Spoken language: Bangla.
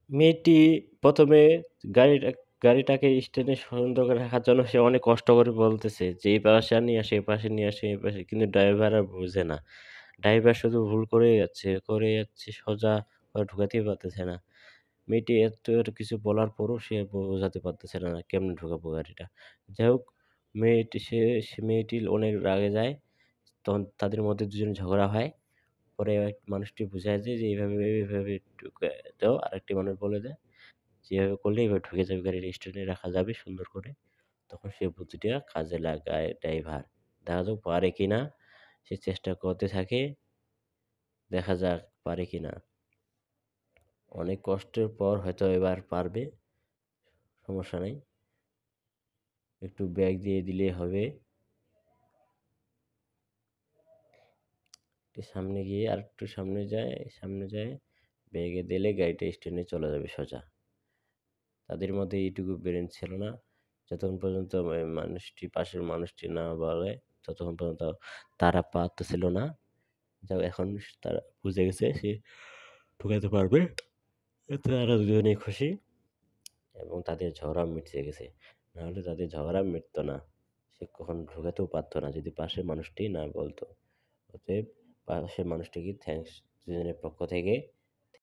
মেয়েটি ১ম এ গাড়িটা গাড়িটাকে স্ট্যান্ডে সুন্দর করে রাখার জন্য সে অনেক কষ্ট করে বলতেছে যে, "এই পাশে নিয়ে আসো, এই পাশে নিয়ে আসো, এই পাশে।" কিন্তু ড্রাইভার আর বুঝে না। ড্রাইভার শুধু ভুল করেই যাচ্ছে, সোজা ঢুকাতেই পারতেছে না। মেয়েটি এত কিছু বলার পরও সে বোঝাতে পারতেছে না কেমনে ঢুকাবো গাড়িটা। যাই হোক মেয়েটি অনেক রাগে যায়। তখন তাদের মধ্যে দুজনের ঝগড়া হয়। পরে মানুষটি বুঝায় দেয় যে, "এভাবে ঢুকায় দাও।" আরেকটি মানুষ বলে দেয় যে, "এভাবে করলে এভাবে ঢুকে যাবে গাড়ির স্ট্যান্ডে রাখা যাবে সুন্দর করে।" তখন সে বুদ্ধিটা কাজে লাগায় ড্রাইভার। দেখা যাক পারে কিনা। সে চেষ্টা করতে থাকে। দেখা যাক পারে কিনা। অনেক কষ্টের পর হয়তো এবার পারবে। সমস্যা নাই। একটু ব্রেক দিয়ে দিলেই হবে। একটু সামনে গিয়ে আরেকটু সামনে যায় ব্রেকে দিলে গাড়িটা স্ট্যান্ডে চলে যাবে সোজা। তাদের মধ্যে এইটুকু ব্রেন ছিল না। যতক্ষণ পর্যন্ত পাশের মানুষটি না বলে, ততক্ষণ পর্যন্ত তারা পারতেছিল না। যাক এখন তারা বুঝে গেছে সে ঠুকাইতে পারবে। এতে তারা দুজনেই খুশি এবং তাদের ঝগড়া মিটে গেছে। নাহলে তাদের ঝগড়া মিটত না। সে কখনো ঢুকাতেও পারত না যদি পাশের মানুষটি না বলত। অতএব পাশের মানুষটিকে থ্যাংকস দুজনের পক্ষ থেকে।